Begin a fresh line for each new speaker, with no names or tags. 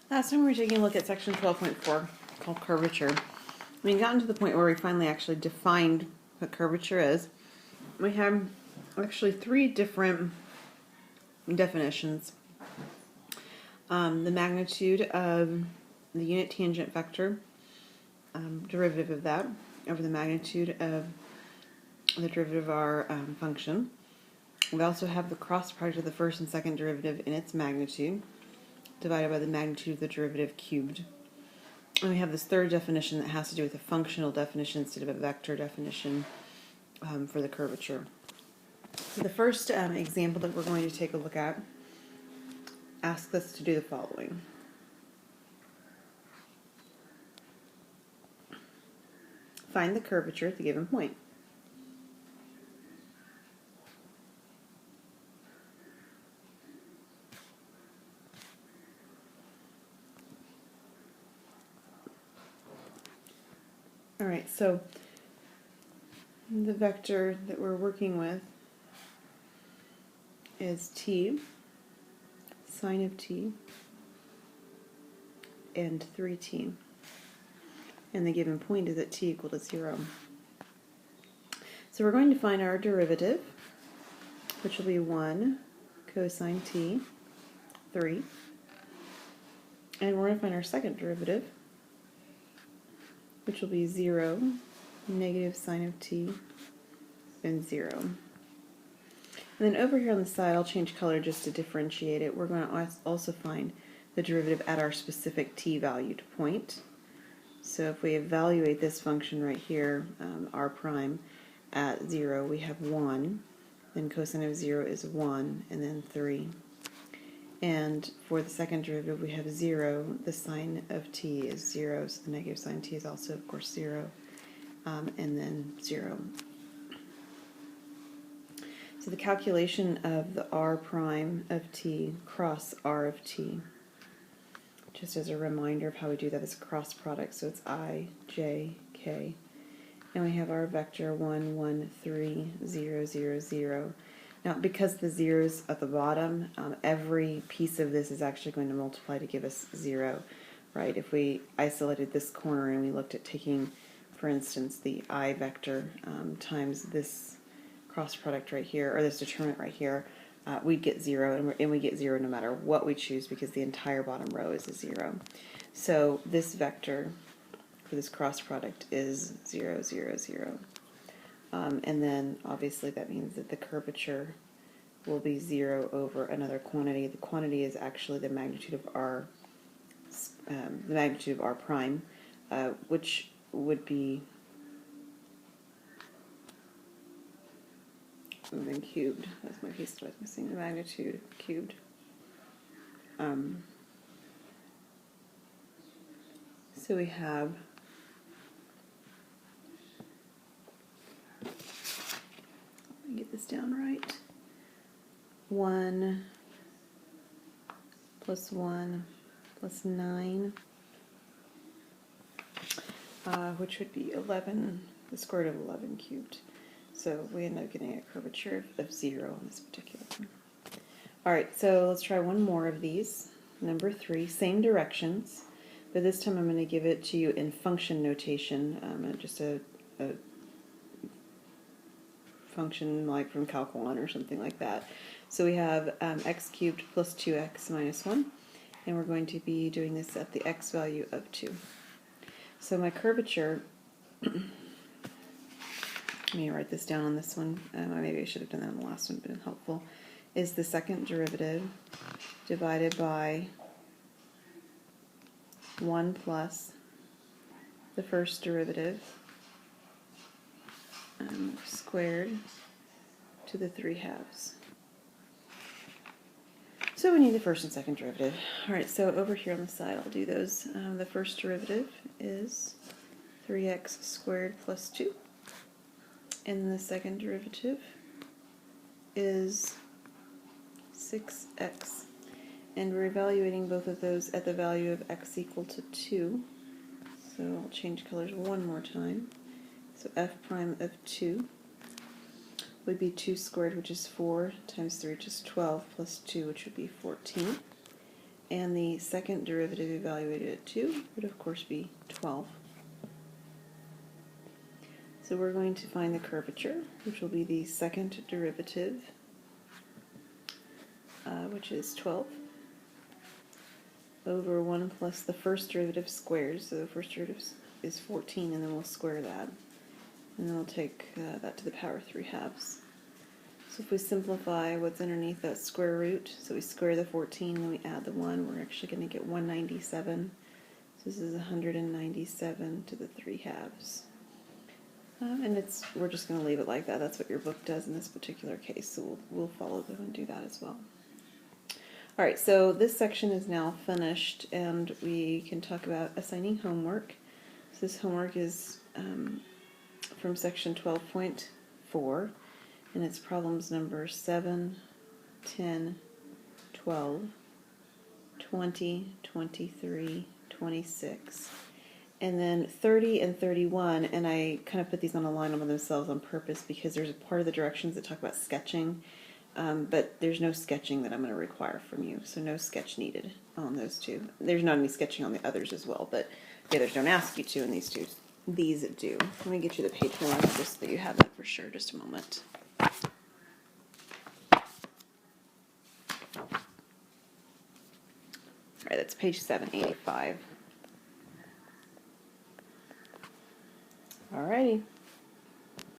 Last time we were taking a look at section 12.4 called curvature. We gotten to the point where we finally actually defined what curvature is. We have actually three different definitions. The magnitude of the unit tangent vector, derivative of that, over the magnitude of the derivative of our function. We also have the cross product of the first and second derivative in its magnitude, divided by the magnitude of the derivative cubed. And we have this third definition that has to do with a functional definition instead of a vector definition for the curvature. So the first example that we're going to take a look at asks us to do the following. Find the curvature at the given point. Alright, so the vector that we're working with is t, sine of t, and 3t. And the given point is at t equal to 0. So we're going to find our derivative, which will be 1 cosine t, 3. And we're going to find our second derivative, which will be 0, negative sine of t, and 0. And then over here on the side, I'll change color just to differentiate it. We're going to also find the derivative at our specific t valued point. So if we evaluate this function right here, r prime, at 0, we have 1. Then cosine of 0 is 1, and then 3. And for the second derivative, we have 0. The sine of t is 0, so the negative sine t is also, of course, 0, and then 0. So the calculation of the r prime of t cross r of t, just as a reminder of how we do that, is a cross product, so it's I, j, k. And we have our vector 1, 1, 3, 0, 0, 0. Now, because the zero's at the bottom, every piece of this is actually going to multiply to give us 0, right? If we isolated this corner and we looked at taking, for instance, the I vector times this cross product right here, or this determinant right here, we'd get 0, and we get 0 no matter what we choose because the entire bottom row is a 0. So this vector for this cross product is 0, 0, 0. And then obviously that means that the curvature will be 0 over another quantity. The quantity is actually the magnitude of r, prime, which would be something cubed. That's my piece that I was missing. The magnitude cubed. So we have get this down right. 1 plus 1 plus 9, which would be 11, the square root of 11 cubed. So we end up getting a curvature of 0 on this particular one. Alright, so let's try one more of these. Number 3, same directions, but this time I'm going to give it to you in function notation, just a function like from Calc 1 or something like that. So we have x cubed plus 2x minus 1, and we're going to be doing this at the x value of 2. So my curvature, let me write this down on this one, maybe I should have done that on the last one, but it's helpful, is the second derivative divided by 1 plus the first derivative squared to the 3/2. So we need the first and second derivative. Alright, so over here on the side I'll do those. The first derivative is 3x squared plus 2. And the second derivative is 6x. And we're evaluating both of those at the value of x equal to 2. So I'll change colors one more time. So f prime of 2 would be 2 squared, which is 4, times 3, which is 12, plus 2, which would be 14. and the second derivative evaluated at 2 would of course be 12. So we're going to find the curvature, which will be the second derivative, which is 12, over 1 plus the first derivative squared. So the first derivative is 14, and then we'll square that. And then we'll take that to the power 3/2. So if we simplify what's underneath that square root, so we square the 14, then we add the 1, we're actually going to get 197. So this is 197 to the 3/2. And we're just going to leave it like that. That's what your book does in this particular case, so we'll follow them and do that as well. All right, so this section is now finished, and we can talk about assigning homework. So this homework is from section 12.4, and it's problems number 7, 10, 12, 20, 23, 26. And then 30 and 31, and I kind of put these on a line by themselves on purpose because there's a part of the directions that talk about sketching, but there's no sketching that I'm going to require from you, so no sketch needed on those two. There's not any sketching on the others as well, but the others don't ask you to, and these do. Let me get you the page number just so that you have that for sure. Just a moment. All right, that's page 785. Alrighty.